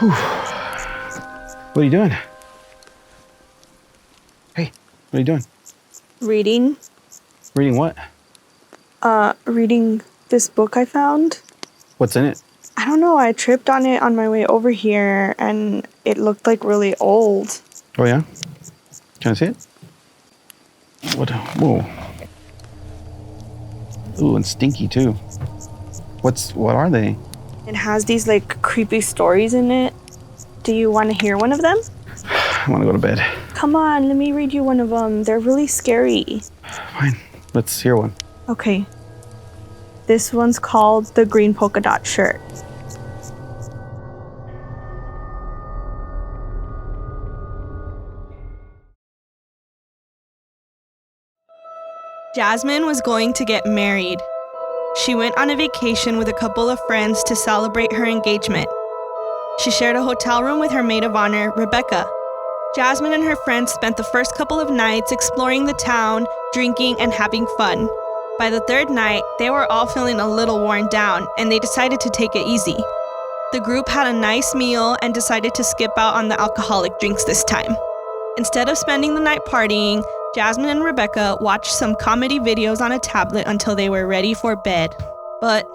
Whew. What are you doing? Hey, what are you doing? Reading. Reading what? Reading this book I found. What's in it? I don't know, I tripped on it on my way over here, and it looked like really old. Oh, yeah? Can I see it? What? Whoa. Ooh, and stinky, too. What are they? It has these, creepy stories in it. Do you want to hear one of them? I want to go to bed. Come on, let me read you one of them. They're really scary. Fine. Let's hear one. Okay. This one's called The Green Polka Dot Shirt. Jasmine was going to get married. She went on a vacation with a couple of friends to celebrate her engagement. She shared a hotel room with her maid of honor, Rebecca. Jasmine and her friends spent the first couple of nights exploring the town, drinking, and having fun. By the third night, they were all feeling a little worn down, and they decided to take it easy. The group had a nice meal and decided to skip out on the alcoholic drinks this time. Instead of spending the night partying, Jasmine and Rebecca watched some comedy videos on a tablet until they were ready for bed. But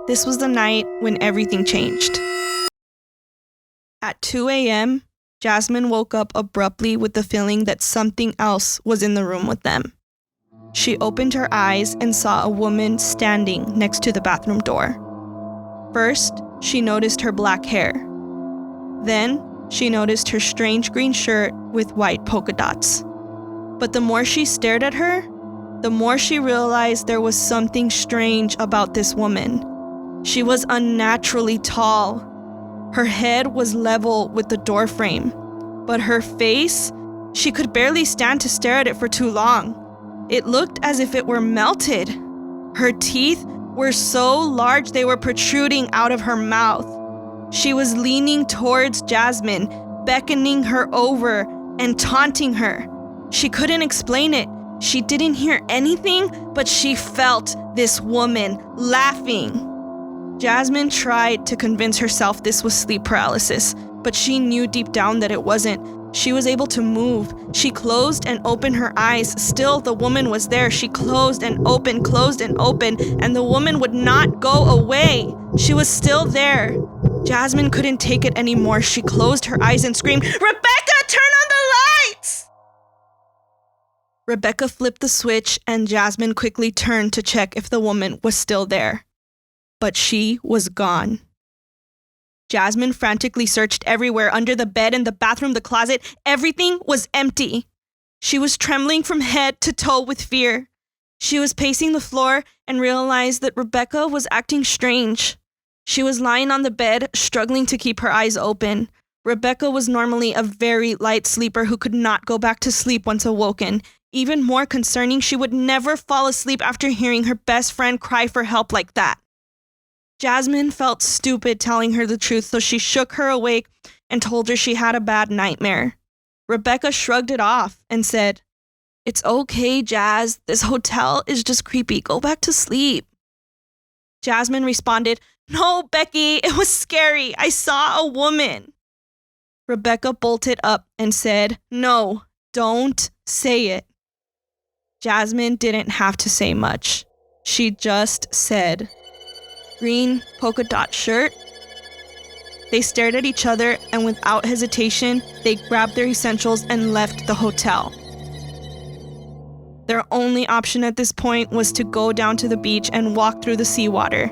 this was the night when everything changed. At 2 a.m., Jasmine woke up abruptly with the feeling that something else was in the room with them. She opened her eyes and saw a woman standing next to the bathroom door. First, she noticed her black hair. Then, she noticed her strange green shirt with white polka dots. But the more she stared at her, the more she realized there was something strange about this woman. She was unnaturally tall. Her head was level with the doorframe, but her face, she could barely stand to stare at it for too long. It looked as if it were melted. Her teeth were so large they were protruding out of her mouth. She was leaning towards Jasmine, beckoning her over and taunting her. She couldn't explain it. She didn't hear anything, but she felt this woman laughing. Jasmine tried to convince herself this was sleep paralysis, but she knew deep down that it wasn't. She was able to move. She closed and opened her eyes. Still, the woman was there. She closed and opened, and the woman would not go away. She was still there. Jasmine couldn't take it anymore. She closed her eyes and screamed, "Rebecca, turn on the lights!" Rebecca flipped the switch, and Jasmine quickly turned to check if the woman was still there. But she was gone. Jasmine frantically searched everywhere, under the bed, in the bathroom, the closet. Everything was empty. She was trembling from head to toe with fear. She was pacing the floor and realized that Rebecca was acting strange. She was lying on the bed, struggling to keep her eyes open. Rebecca was normally a very light sleeper who could not go back to sleep once awoken. Even more concerning, she would never fall asleep after hearing her best friend cry for help like that. Jasmine felt stupid telling her the truth, so she shook her awake and told her she had a bad nightmare. Rebecca shrugged it off and said, "It's okay, Jazz. This hotel is just creepy. Go back to sleep." Jasmine responded, "No, Becky, it was scary. I saw a woman." Rebecca bolted up and said, "No, don't say it." Jasmine didn't have to say much. She just said, "Green polka dot shirt?" They stared at each other, and without hesitation, they grabbed their essentials and left the hotel. Their only option at this point was to go down to the beach and walk through the seawater.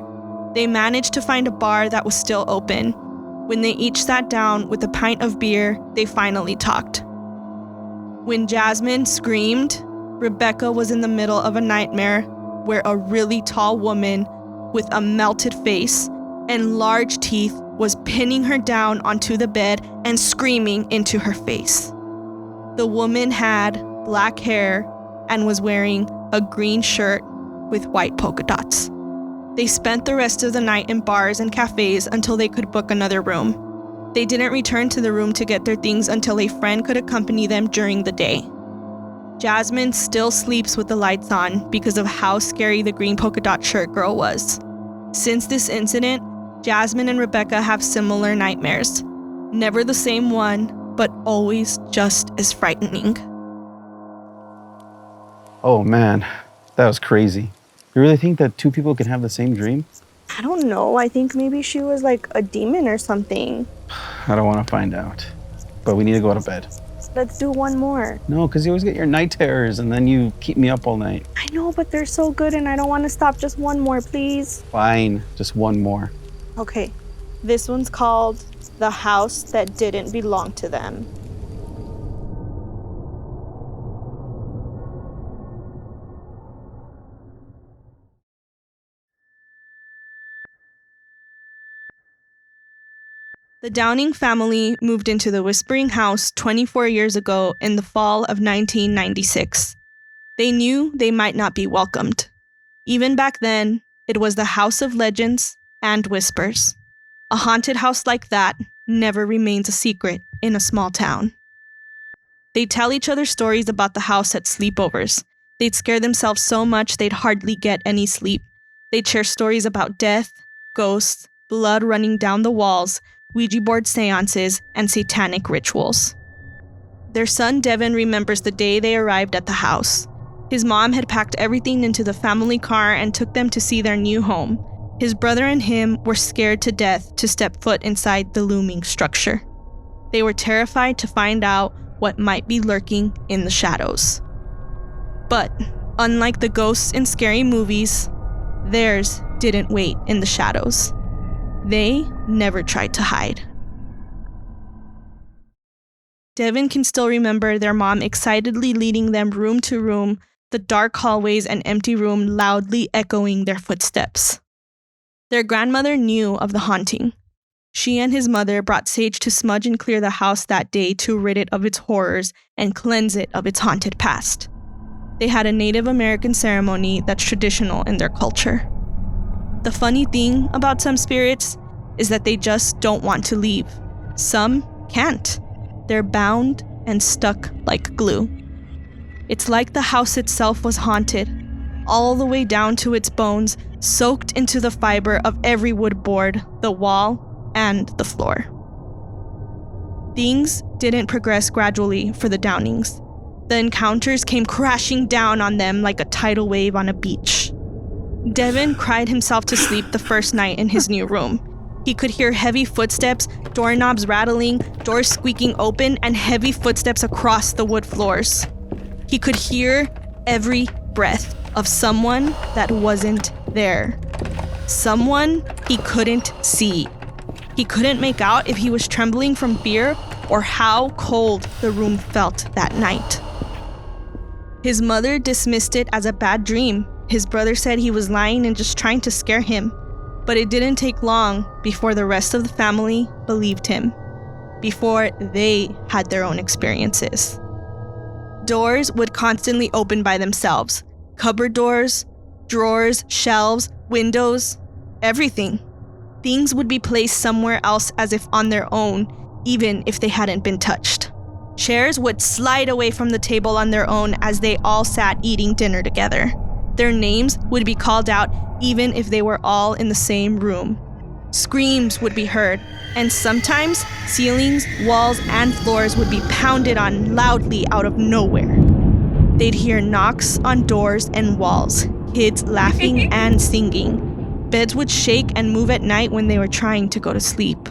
They managed to find a bar that was still open. When they each sat down with a pint of beer, they finally talked. When Jasmine screamed, Rebecca was in the middle of a nightmare where a really tall woman with a melted face and large teeth was pinning her down onto the bed and screaming into her face. The woman had black hair and was wearing a green shirt with white polka dots. They spent the rest of the night in bars and cafes until they could book another room. They didn't return to the room to get their things until a friend could accompany them during the day. Jasmine still sleeps with the lights on because of how scary the green polka dot shirt girl was. Since this incident, Jasmine and Rebecca have similar nightmares. Never the same one, but always just as frightening. Oh man, that was crazy. You really think that two people can have the same dream? I don't know. I think maybe she was like a demon or something. I don't want to find out. But we need to go to bed. Let's do one more. No, because you always get your night terrors and then you keep me up all night. I know, but they're so good and I don't want to stop. Just one more, please. Fine, just one more. Okay. This one's called The House That Didn't Belong to Them. The Downing family moved into the Whispering House 24 years ago in the fall of 1996. They knew they might not be welcomed. Even back then, it was the house of legends and whispers. A haunted house like that never remains a secret in a small town. They'd tell each other stories about the house at sleepovers. They'd scare themselves so much they'd hardly get any sleep. They'd share stories about death, ghosts, blood running down the walls, Ouija board seances, and satanic rituals. Their son Devin remembers the day they arrived at the house. His mom had packed everything into the family car and took them to see their new home. His brother and him were scared to death to step foot inside the looming structure. They were terrified to find out what might be lurking in the shadows. But, unlike the ghosts in scary movies, theirs didn't wait in the shadows. They never tried to hide. Devin can still remember their mom excitedly leading them room to room, the dark hallways and empty room loudly echoing their footsteps. Their grandmother knew of the haunting. She and his mother brought sage to smudge and clear the house that day to rid it of its horrors and cleanse it of its haunted past. They had a Native American ceremony that's traditional in their culture. The funny thing about some spirits is that they just don't want to leave. Some can't. They're bound and stuck like glue. It's like the house itself was haunted, all the way down to its bones, soaked into the fiber of every wood board, the wall, and the floor. Things didn't progress gradually for the Downings. The encounters came crashing down on them like a tidal wave on a beach. Devin cried himself to sleep the first night in his new room. He could hear heavy footsteps, doorknobs rattling, doors squeaking open, and heavy footsteps across the wood floors. He could hear every breath of someone that wasn't there. Someone he couldn't see. He couldn't make out if he was trembling from fear or how cold the room felt that night. His mother dismissed it as a bad dream. His brother said he was lying and just trying to scare him. But it didn't take long before the rest of the family believed him, before they had their own experiences. Doors would constantly open by themselves. Cupboard doors, drawers, shelves, windows, everything. Things would be placed somewhere else as if on their own, even if they hadn't been touched. Chairs would slide away from the table on their own as they all sat eating dinner together. Their names would be called out even if they were all in the same room. Screams would be heard, and sometimes ceilings, walls, and floors would be pounded on loudly out of nowhere. They'd hear knocks on doors and walls, kids laughing and singing. Beds would shake and move at night when they were trying to go to sleep.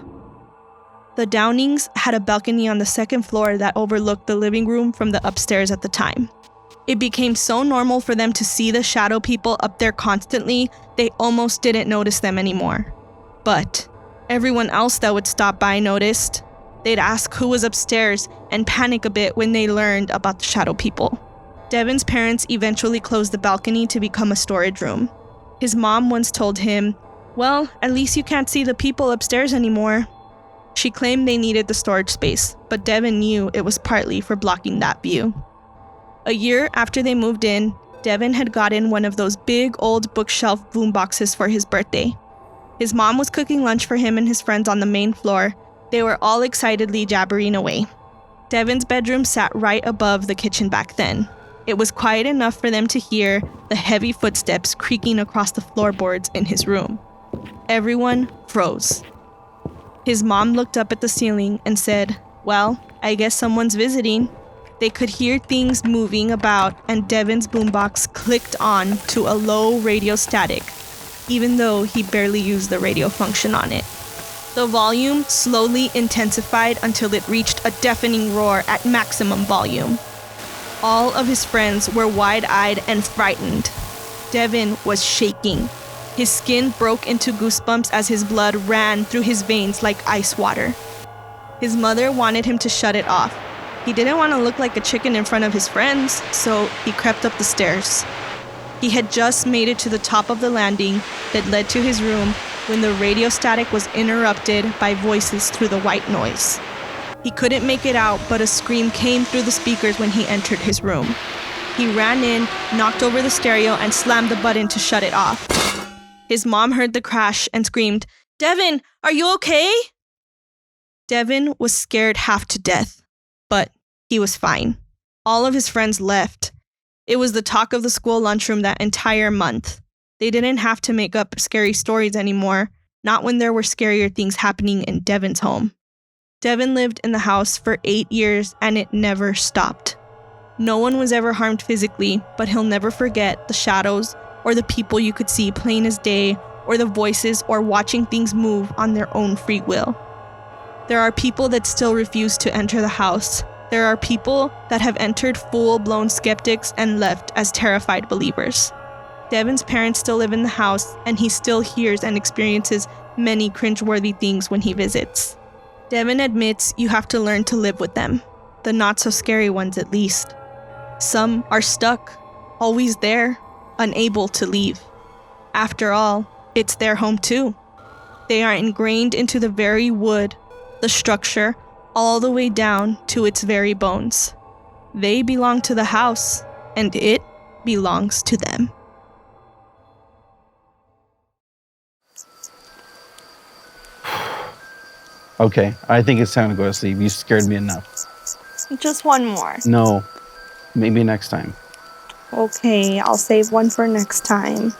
The Downings had a balcony on the second floor that overlooked the living room from the upstairs at the time. It became so normal for them to see the shadow people up there constantly, they almost didn't notice them anymore. But everyone else that would stop by noticed. They'd ask who was upstairs and panic a bit when they learned about the shadow people. Devin's parents eventually closed the balcony to become a storage room. His mom once told him, "Well, at least you can't see the people upstairs anymore." She claimed they needed the storage space, but Devin knew it was partly for blocking that view. A year after they moved in, Devin had gotten one of those big old bookshelf boomboxes for his birthday. His mom was cooking lunch for him and his friends on the main floor. They were all excitedly jabbering away. Devin's bedroom sat right above the kitchen back then. It was quiet enough for them to hear the heavy footsteps creaking across the floorboards in his room. Everyone froze. His mom looked up at the ceiling and said, "Well, I guess someone's visiting." They could hear things moving about, and Devin's boombox clicked on to a low radio static, even though he barely used the radio function on it. The volume slowly intensified until it reached a deafening roar at maximum volume. All of his friends were wide-eyed and frightened. Devin was shaking. His skin broke into goosebumps as his blood ran through his veins like ice water. His mother wanted him to shut it off. He didn't want to look like a chicken in front of his friends, so he crept up the stairs. He had just made it to the top of the landing that led to his room when the radio static was interrupted by voices through the white noise. He couldn't make it out, but a scream came through the speakers when he entered his room. He ran in, knocked over the stereo, and slammed the button to shut it off. His mom heard the crash and screamed, "Devin, are you okay?" Devin was scared half to death, but he was fine. All of his friends left. It was the talk of the school lunchroom that entire month. They didn't have to make up scary stories anymore, not when there were scarier things happening in Devin's home. Devin lived in the house for 8 years and it never stopped. No one was ever harmed physically, but he'll never forget the shadows or the people you could see plain as day, or the voices or watching things move on their own free will. There are people that still refuse to enter the house. There are people that have entered full-blown skeptics and left as terrified believers. Devin's parents still live in the house, and he still hears and experiences many cringeworthy things when he visits. Devin admits you have to learn to live with them, the not-so-scary ones at least. Some are stuck, always there, unable to leave. After all, it's their home too. They are ingrained into the very wood, the structure, all the way down to its very bones. They belong to the house, and it belongs to them. Okay, I think it's time to go to sleep. You scared me enough. Just one more. No, maybe next time. Okay, I'll save one for next time.